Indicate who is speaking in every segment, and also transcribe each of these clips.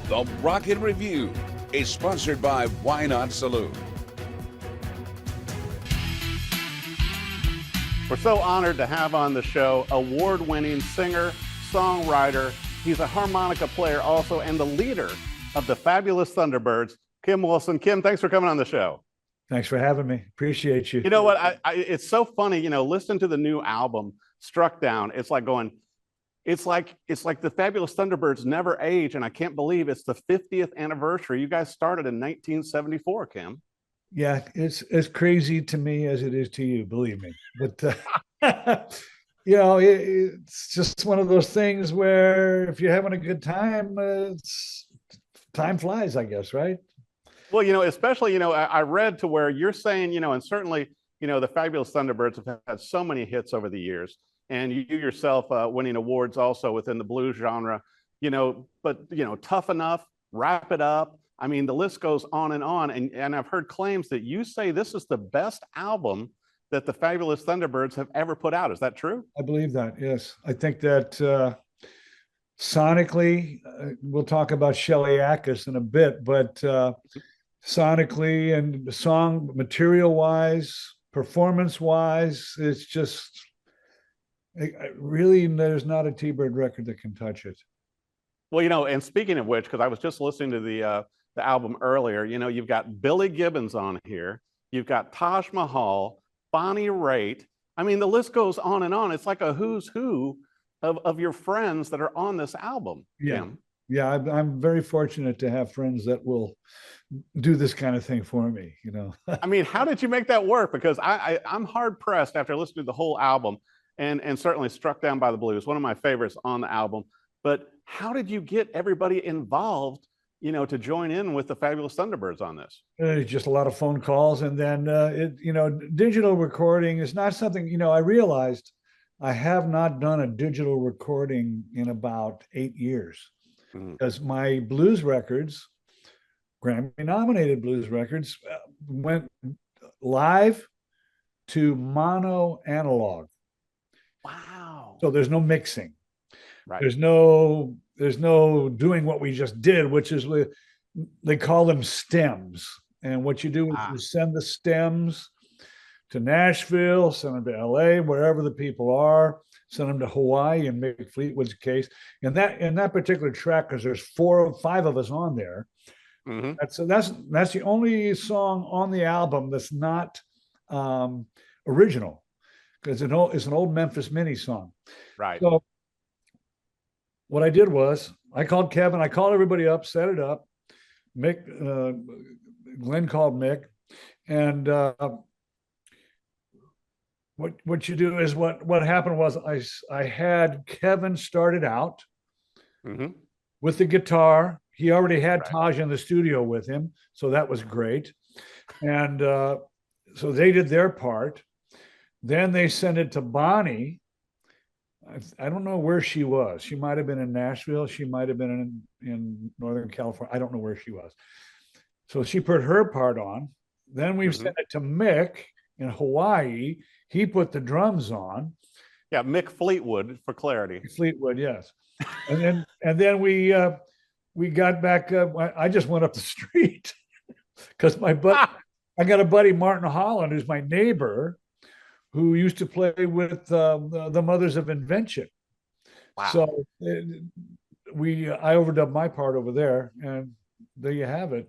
Speaker 1: The Rocket Review is sponsored by Why Not Saloon.
Speaker 2: We're so honored to have on the show award-winning singer, songwriter. He's a harmonica player also, and the leader of the Fabulous Thunderbirds, Kim Wilson. Kim, thanks for coming on the show.
Speaker 3: Thanks for having me. Appreciate you.
Speaker 2: You know what? It's so funny. You know, listening to the new album, Struck Down. It's like going. It's like the Fabulous Thunderbirds never age, and I can't believe it's the 50th anniversary. You guys started in 1974, Kim.
Speaker 3: Yeah, it's as crazy to me as it is to you, believe me. But you know, it's just one of those things where if you're having a good time, time flies, I guess, right?
Speaker 2: Well, you know, especially, you know, I read to where you're saying, you know, and certainly, you know, the Fabulous Thunderbirds have had so many hits over the years, and you yourself winning awards also within the blues genre, you know, but, you know, Tough Enough, Wrap It Up. I mean, the list goes on. And I've heard claims that you say this is the best album that the Fabulous Thunderbirds have ever put out. Is that true?
Speaker 3: I believe that, yes. I think that sonically, we'll talk about Shelley Ackes in a bit, but sonically and song material-wise, performance-wise, it's just, really, there's not a T-Bird record that can touch it.
Speaker 2: Well, you know, and speaking of which, because I was just listening to the album earlier, you know, you've got Billy Gibbons on here, you've got Taj Mahal, Bonnie Raitt. I mean, the list goes on and on. It's like a who's who of your friends that are on this album.
Speaker 3: Yeah.
Speaker 2: Tim.
Speaker 3: Yeah, I'm very fortunate to have friends that will do this kind of thing for me, you know.
Speaker 2: I mean, how did you make that work? Because I'm hard pressed after listening to the whole album, and certainly Struck Down by the Blues, one of my favorites on the album. But how did you get everybody involved, you know, to join in with the Fabulous Thunderbirds on this?
Speaker 3: Just a lot of phone calls, and then you know, digital recording is not something, you know, I realized I have not done a digital recording in about 8 years, because my blues records, Grammy-nominated blues records, went live to mono analog.
Speaker 2: Wow.
Speaker 3: So there's no mixing.
Speaker 2: Right.
Speaker 3: There's no doing what we just did, which is they call them stems. And what you do is you send the stems to Nashville, send them to LA, wherever the people are, send them to Hawaii in Mick Fleetwood's case. And that particular track, because there's 4 or 5 of us on there, that's the only song on the album that's not original, because it's an old Memphis Mini song.
Speaker 2: Right.
Speaker 3: So what I did was I called Kevin, I called everybody up, set it up. Mick, Glenn called Mick, and what you do is what happened was I had Kevin started out with the guitar. He already had Taj in the studio with him, so that was great. And so they did their part. Then they sent it to Bonnie. I don't know where she was. She might have been in Nashville. She might have been in Northern California. I don't know where she was. So she put her part on. Then we sent it to Mick in Hawaii. He put the drums on.
Speaker 2: Yeah, Mick Fleetwood, for clarity.
Speaker 3: Fleetwood, yes. And then we got back. I just went up the street because I got a buddy, Martin Holland, who's my neighbor, who used to play with the Mothers of Invention. Wow. So I overdubbed my part over there, and there you have it.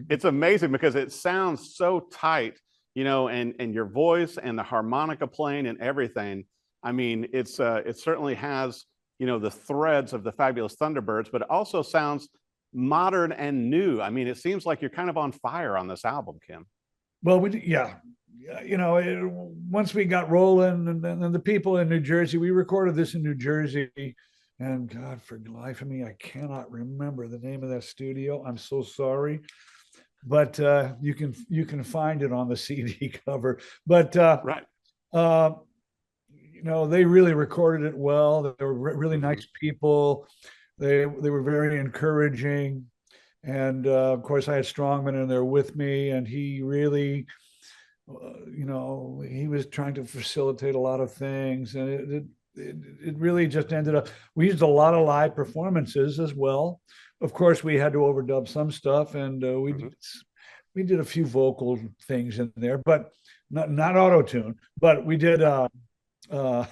Speaker 2: It's amazing because it sounds so tight, you know, and your voice and the harmonica playing and everything. I mean, it certainly has, you know, the threads of the Fabulous Thunderbirds, but it also sounds modern and new. I mean, it seems like you're kind of on fire on this album, Kim.
Speaker 3: Well, you know, once we got rolling, and the people in New Jersey, we recorded this in New Jersey, and God, for the life of me, I cannot remember the name of that studio. I'm so sorry, but you can find it on the CD cover. But you know, they really recorded it well. They were really nice people. They were very encouraging, and of course, I had Strongman in there with me, and he really, you know, he was trying to facilitate a lot of things, and it really just ended up. We used a lot of live performances as well. Of course, we had to overdub some stuff, and we did a few vocal things in there, but not auto tune. But we did. But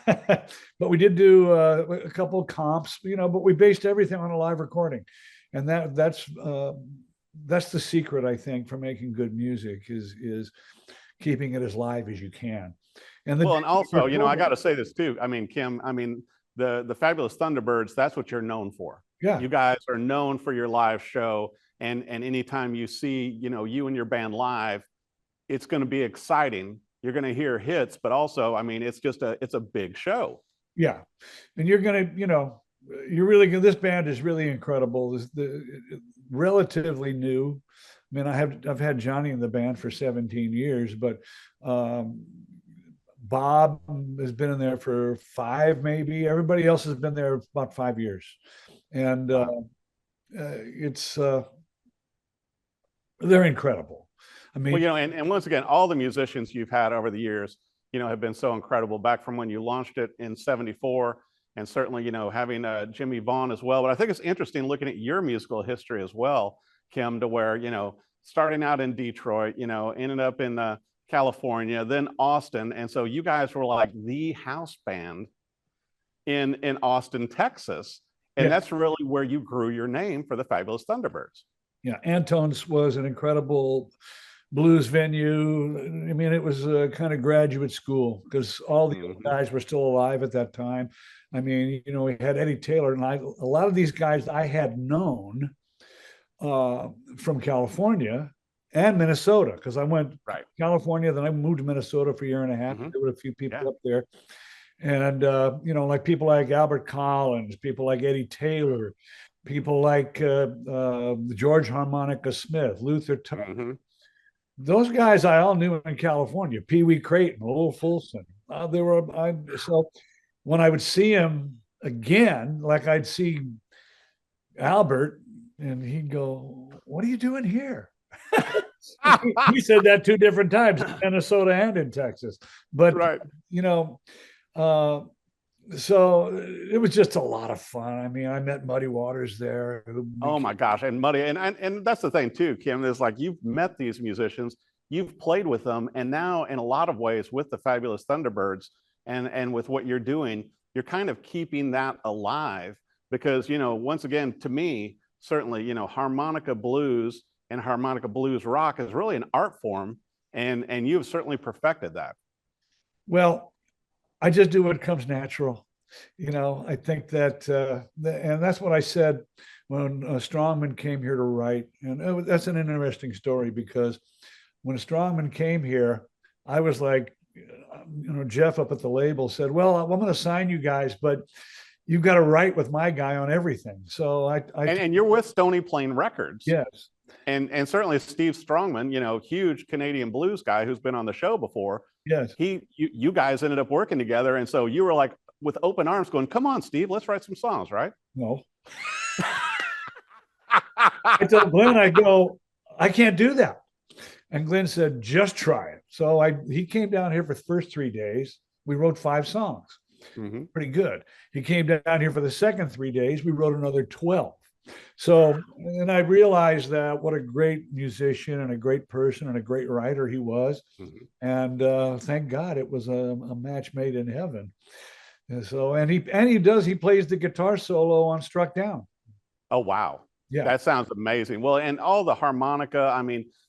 Speaker 3: we did do a couple of comps, but we based everything on a live recording, and that's the secret, I think, for making good music is keeping it as live as you can. And
Speaker 2: also, I got to say this too. I mean, Kim, the Fabulous Thunderbirds, that's what you're known for.
Speaker 3: Yeah.
Speaker 2: You guys are known for your live show, and anytime you see, you and your band live, it's going to be exciting. You're going to hear hits, but also, it's a big show.
Speaker 3: Yeah. And you're going to, you're really good. This band is really incredible. Relatively new. I mean, I've had Johnny in the band for 17 years, but Bob has been in there for 5, maybe. Everybody else has been there about 5 years, and they're incredible. I mean,
Speaker 2: and once again, all the musicians you've had over the years, have been so incredible. Back from when you launched it in ¡74, and certainly, having Jimmy Vaughn as well. But I think it's interesting looking at your musical history as well, Kim, to where, starting out in Detroit, ended up in California, then Austin. And so you guys were like the house band in Austin, Texas. And that's really where you grew your name for the Fabulous Thunderbirds.
Speaker 3: Yeah, Antone's was an incredible blues venue. I mean, it was a kind of graduate school because all the old guys were still alive at that time. I mean, we had Eddie Taylor, and a lot of these guys I had known from California and Minnesota, because I went to California, then I moved to Minnesota for a year and a half. There were a few people up there. And, like people like Albert Collins, people like Eddie Taylor, people like George Harmonica Smith, Luther Tuck. Those guys I all knew in California, Pee Wee Creighton, Lowell Fulson. So when I would see him again, like I'd see Albert, and he'd go, "What are you doing here?" He said that 2 different times, in Minnesota and in Texas. But, so it was just a lot of fun. I mean, I met Muddy Waters there.
Speaker 2: Oh my gosh. And Muddy, and that's the thing too, Kim, is like you've met these musicians, you've played with them, and now in a lot of ways with the Fabulous Thunderbirds and with what you're doing, you're kind of keeping that alive because, once again, to me, certainly, harmonica blues and harmonica blues rock is really an art form, and you've certainly perfected that.
Speaker 3: Well, I just do what comes natural. I think that, and that's what I said when Strongman came here to write. And that's an interesting story because when Strongman came here, I was like, Jeff up at the label said, "Well, I'm going to sign you guys, but you've got to write with my guy on everything." So
Speaker 2: and you're with Sony Plain Records.
Speaker 3: Yes.
Speaker 2: And certainly Steve Strongman, huge Canadian blues guy who's been on the show before.
Speaker 3: Yes.
Speaker 2: You guys ended up working together. And so you were like with open arms going, "Come on, Steve, let's write some songs," right?
Speaker 3: No. I told Glenn, I go, "I can't do that." And Glenn said, "Just try it." So he came down here for the first 3 days. We wrote 5 songs. Pretty good. He came down here for the second 3 days. We wrote another 12. So, and I realized that what a great musician and a great person and a great writer he was. And thank God it was a match made in heaven. And so, he plays the guitar solo on Struck Down.
Speaker 2: Oh, wow.
Speaker 3: Yeah.
Speaker 2: That sounds amazing. Well, and all the harmonica,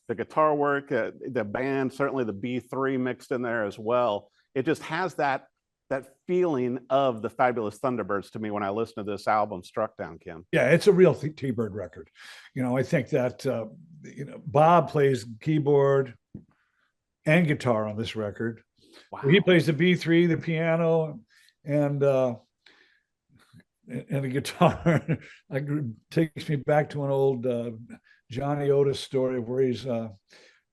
Speaker 2: the guitar work, the band, certainly the B3 mixed in there as well. It just has that feeling of the Fabulous Thunderbirds to me when I listen to this album, Struck Down, Kim.
Speaker 3: Yeah, it's a real T-Bird record. I think that, Bob plays keyboard and guitar on this record. Wow. He plays the B3, the piano, and the guitar. Takes me back to an old Johnny Otis story where he's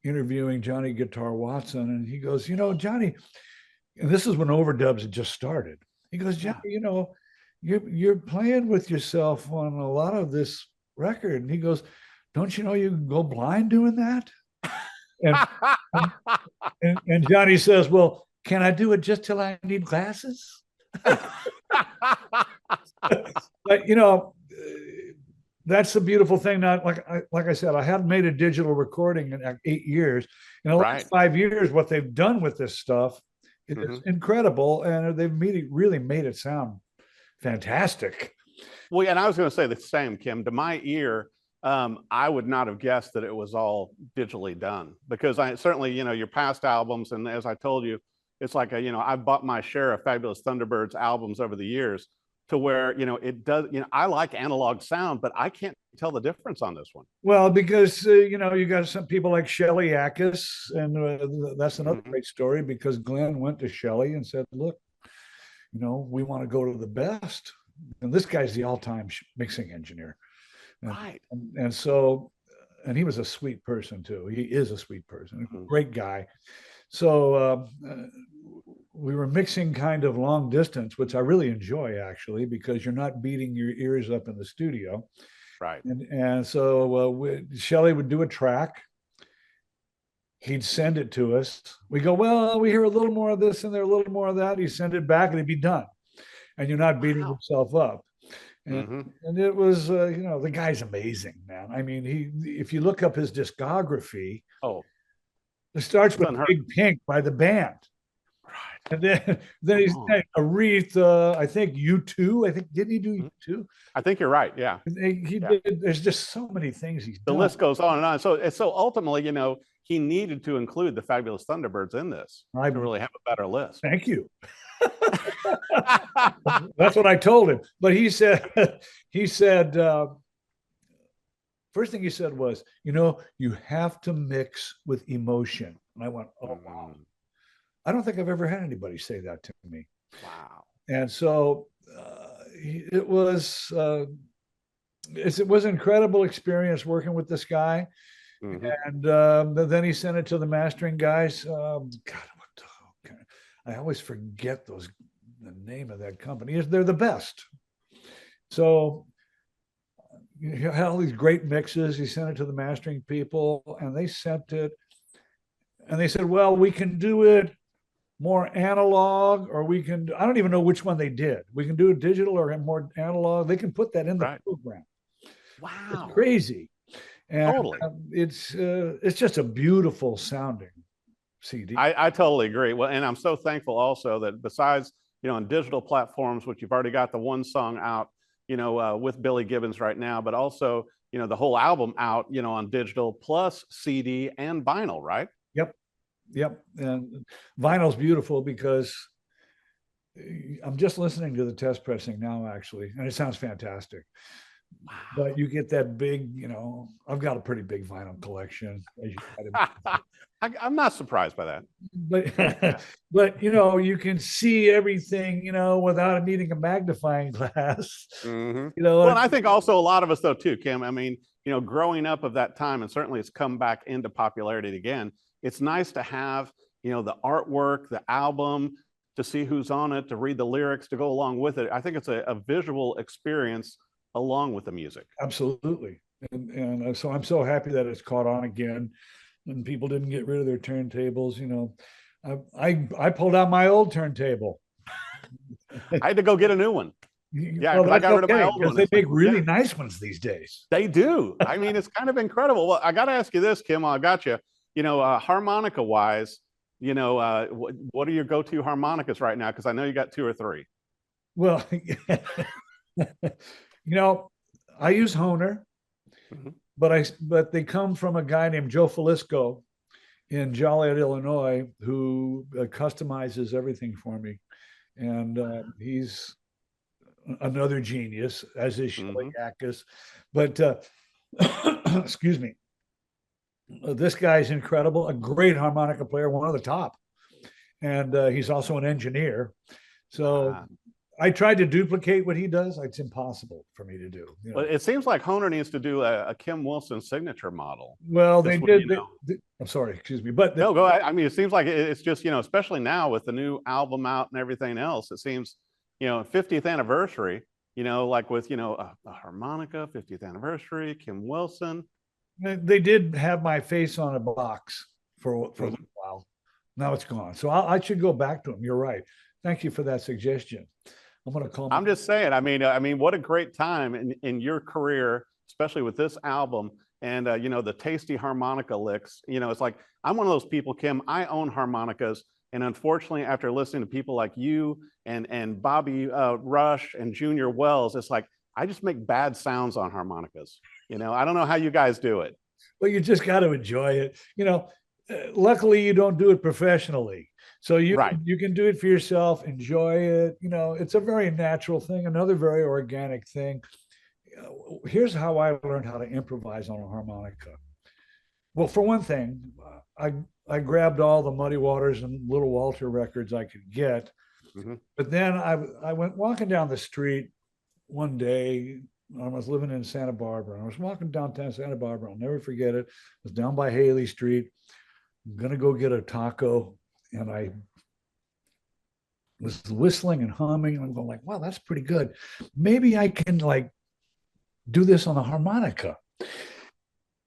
Speaker 3: interviewing Johnny Guitar Watson, and he goes, "Johnny," and this is when overdubs had just started. He goes, "Johnny, you're playing with yourself on a lot of this record." And he goes, "Don't you know you can go blind doing that?" And Johnny says, "Well, can I do it just till I need glasses?" But you know, that's the beautiful thing. Not like I said, I hadn't made a digital recording in like 8 years. In the last 5 years, what they've done with this stuff is incredible, and they've really made it sound fantastic.
Speaker 2: Well, and I was going to say the same, Kim. To my ear, I would not have guessed that it was all digitally done, because I certainly, you know, your past albums, and as I told you, it's like you know, I've bought my share of Fabulous Thunderbirds albums over the years, to where, you know, it does, you know, I like analog sound, but I can't tell the difference on this one.
Speaker 3: Well, because you know, you got some people like Shelley Ackes, and that's another great story, because Glenn went to Shelley and said, look, you know, we want to go to the best, and this guy's the all-time mixing engineer.
Speaker 2: Right.
Speaker 3: And so, and he was a sweet person too. He is a sweet person, great guy. So we were mixing kind of long distance, which I really enjoy, actually, because you're not beating your ears up in the studio.
Speaker 2: Right.
Speaker 3: And so Shelley would do a track. He'd send it to us. We go, well, we hear a little more of this and there, a little more of that. He'd send it back and it'd be done. And you're not beating yourself up. And, and it was, you know, the guy's amazing, man. I mean, if you look up his discography, it starts with Big Pink by the band. Right. And then he's Raitt, I think U2. I think, didn't he do U2?
Speaker 2: I think you're right. Yeah.
Speaker 3: He did. There's just so many things he's done.
Speaker 2: The list goes on and on. So ultimately, you know, he needed to include the Fabulous Thunderbirds in this to really have a better list.
Speaker 3: Thank you. That's what I told him. But he said, first thing he said was, you know, you have to mix with emotion. And I went, oh, wow. I don't think I've ever had anybody say that to me.
Speaker 2: Wow. And
Speaker 3: so it was an incredible experience working with this guy. And then he sent it to the mastering guys. I always forget the name of that company. They're the best. So you had all these great mixes. He sent it to the mastering people, and they sent it, and they said, well, we can do it more analog, or we can, I don't even know which one they did. We can do it digital or more analog. They can put that in the program.
Speaker 2: Wow.
Speaker 3: It's crazy. And totally. It's just a beautiful sounding CD.
Speaker 2: I totally agree. Well, and I'm so thankful also that besides, you know, on digital platforms, which you've already got the one song out, you know, with Billy Gibbons right now, but also, you know, the whole album out, you know, on digital plus CD and vinyl, right?
Speaker 3: Yep. And vinyl's beautiful because I'm just listening to the test pressing now, actually, and it sounds fantastic. Wow. But you get that big, you know, I've got a pretty big vinyl collection.
Speaker 2: I'm not surprised by that.
Speaker 3: But you know, you can see everything, you know, without needing a magnifying glass.
Speaker 2: You know, well, and I think also a lot of us though too, Kim. I mean, you know, growing up of that time, and certainly it's come back into popularity again. It's nice to have, you know, the artwork, the album, to see who's on it, to read the lyrics, to go along with it. I think it's a visual experience along with the music.
Speaker 3: Absolutely. And so I'm so happy that it's caught on again, and people didn't get rid of their turntables. You know, I pulled out my old turntable.
Speaker 2: I had to go get a new one. Yeah,
Speaker 3: well, I got rid of my old one. They make really nice ones these days.
Speaker 2: They do. I mean, it's kind of incredible. Well, I got to ask you this, Kim, I got you. You know, harmonica wise, you know, what are your go-to harmonicas right now? Because I know you got 2 or 3.
Speaker 3: Well, you know, I use Hohner, but they come from a guy named Joe Falisco in Joliet, Illinois, who customizes everything for me, and he's another genius, as is Shelley Ackes. But excuse me, this guy's incredible, a great harmonica player, one of the top, and he's also an engineer. So I tried to duplicate what he does. It's impossible for me to do. You know?
Speaker 2: Well, it seems like Hohner needs to do a Kim Wilson signature model.
Speaker 3: Well, they did. I'm sorry, excuse me, but
Speaker 2: no, go ahead. I mean, it seems like it's just, you know, especially now with the new album out and everything else, it seems, you know, 50th anniversary, you know, like with, you know, a harmonica, 50th anniversary, Kim Wilson.
Speaker 3: They did have my face on a box for a little while. Now it's gone. So I should go back to them. You're right. Thank you for that suggestion. I'm going to call.
Speaker 2: I'm just saying. I mean, what a great time in your career, especially with this album. And the tasty harmonica licks. It's like I'm one of those people, Kim. I own harmonicas, and unfortunately, after listening to people like you and Bobby Rush and Junior Wells, it's like I just make bad sounds on harmonicas. I don't know how you guys do it.
Speaker 3: Well, you just got to enjoy it. Luckily, you don't do it professionally, so you can do it for yourself. Enjoy it. It's a very natural thing, another very organic thing. Here's how I learned how to improvise on a harmonica. Well, for one thing, I grabbed all the Muddy Waters and Little Walter records I could get. Mm-hmm. But then I went walking down the street one day. I was living in Santa Barbara. I was walking downtown Santa Barbara. I'll never forget it. I was down by Haley Street. I'm going to go get a taco. And I was whistling and humming. And I'm going like, wow, that's pretty good. Maybe I can do this on the harmonica.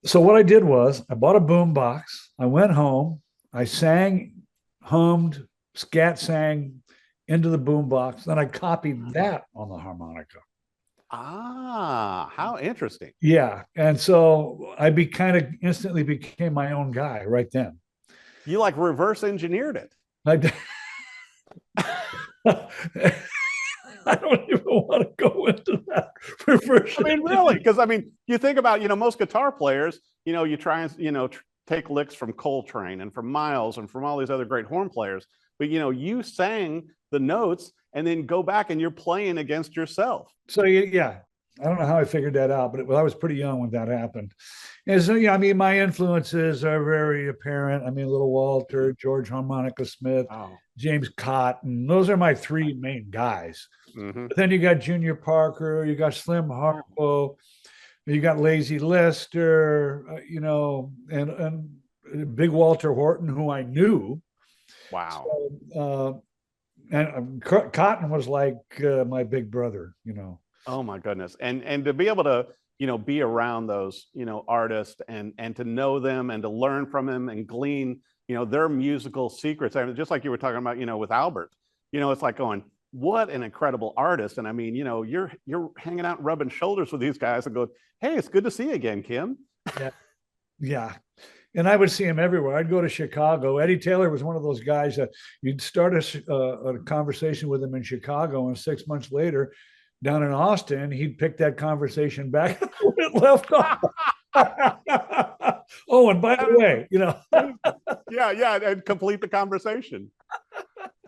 Speaker 3: So what I did was I bought a boom box. I went home. I sang, hummed, scat sang into the boom box. Then I copied that on the harmonica.
Speaker 2: Ah, how interesting.
Speaker 3: Yeah. And so I instantly became my own guy right then.
Speaker 2: You reverse engineered it.
Speaker 3: I don't even want to go into that.
Speaker 2: Really, because you think about, most guitar players, you try and, take licks from Coltrane and from Miles and from all these other great horn players. But, you sang the notes and then go back and you're playing against yourself.
Speaker 3: So, yeah, I don't know how I figured that out, but I was pretty young when that happened. And so, my influences are very apparent. Little Walter, George Harmonica Smith, James Cotton. Those are my three main guys. Mm-hmm. But then you got Junior Parker, you got Slim Harpo, you got Lazy Lester, and Big Walter Horton, who I knew.
Speaker 2: Wow.
Speaker 3: So, and Cotton was like my big brother,
Speaker 2: Oh my goodness. And to be able to, be around those, artists and to know them and to learn from them and glean, their musical secrets. Just like you were talking about, with Albert, it's like going, what an incredible artist. And you're hanging out and rubbing shoulders with these guys and go, hey, it's good to see you again, Kim.
Speaker 3: Yeah. Yeah. And I would see him everywhere. I'd go to Chicago. Eddie Taylor was one of those guys that you'd start a conversation with him in Chicago, and 6 months later, down in Austin, he'd pick that conversation back where it left off. Oh, and by the way,
Speaker 2: yeah, and complete the conversation.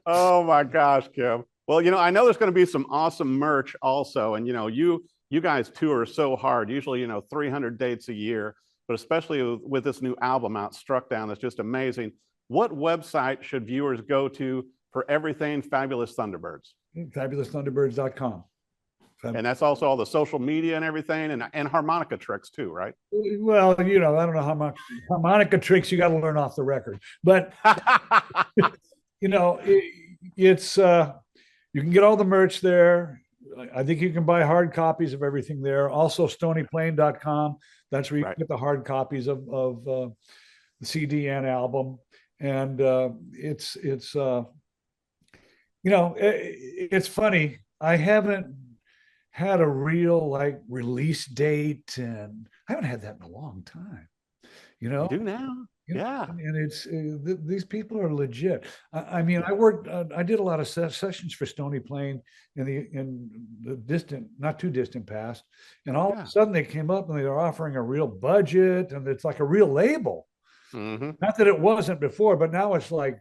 Speaker 2: Oh my gosh, Kim. Well, I know there's going to be some awesome merch also, and you guys tour so hard. Usually, 300 dates a year. But especially with this new album out, Struck Down, that's just amazing. What website should viewers go to for everything Fabulous Thunderbirds?
Speaker 3: FabulousThunderbirds.com.
Speaker 2: And that's also all the social media and everything, and harmonica tricks too, right?
Speaker 3: Well, I don't know how much harmonica tricks you got to learn off the record. But, it's, you can get all the merch there. I think you can buy hard copies of everything there. Also, SonyPlain.com. That's where you get the hard copies of the CD and album. And it's funny. I haven't had a real release date, and I haven't had that in a long time.
Speaker 2: You do now. Yeah.
Speaker 3: And it's these people are legit. I did a lot of sessions for Sony Plain in the distant, not too distant past. And all of a sudden they came up and they were offering a real budget, and it's like a real label. Mm-hmm. Not that it wasn't before, but now it's like,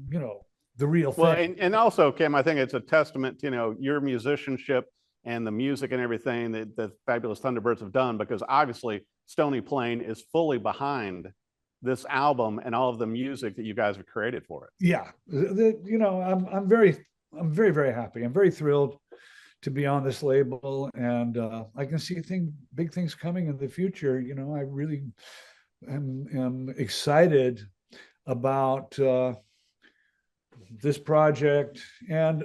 Speaker 3: the real thing.
Speaker 2: Well, and also, Kim, I think it's a testament to, your musicianship and the music and everything that the Fabulous Thunderbirds have done, because obviously Sony Plain is fully behind this album and all of the music that you guys have created for it.
Speaker 3: Yeah. I'm very, very happy. I'm very thrilled to be on this label, and I can see big things coming in the future. I really am excited about this project and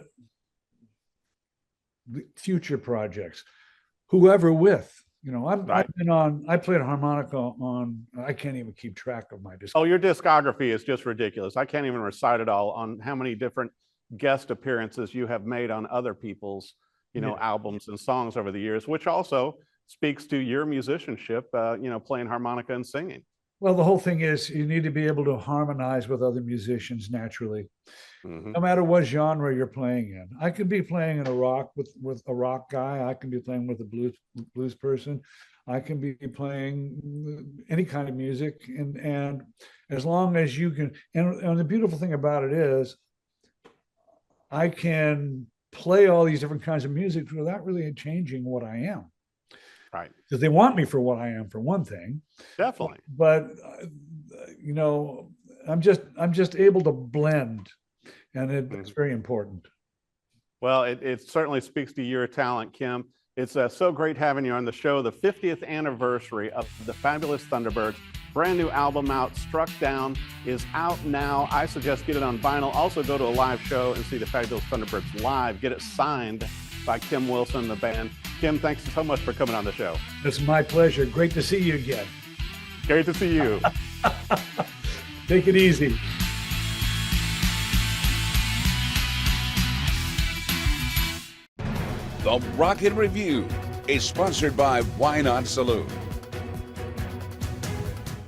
Speaker 3: future projects, whoever with. I played harmonica on, I can't even keep track of my discography.
Speaker 2: Oh, your discography is just ridiculous. I can't even recite it all on how many different, guest appearances you have made on other people's, albums and songs over the years, which also speaks to your musicianship, playing harmonica and singing.
Speaker 3: Well, the whole thing is you need to be able to harmonize with other musicians naturally, no matter what genre you're playing in. I could be playing in a rock with a rock guy. I can be playing with a blues person. I can be playing any kind of music, and as long as you can. And the beautiful thing about it is, I can play all these different kinds of music without really changing what I am.
Speaker 2: Right.
Speaker 3: Because they want me for what I am, for one thing.
Speaker 2: Definitely.
Speaker 3: But I'm just able to blend, and it's very important.
Speaker 2: Well, it certainly speaks to your talent, Kim. It's so great having you on the show. The 50th anniversary of the Fabulous Thunderbirds. Brand new album out, Struck Down, is out now. I suggest get it on vinyl. Also go to a live show and see the Fabulous Thunderbirds live. Get it signed by Kim Wilson, the band. Kim, thanks so much for coming on the show.
Speaker 3: It's my pleasure. Great to see you again.
Speaker 2: Great to see you.
Speaker 3: Take it easy.
Speaker 1: The Rocket Review is sponsored by Why Not Saloon.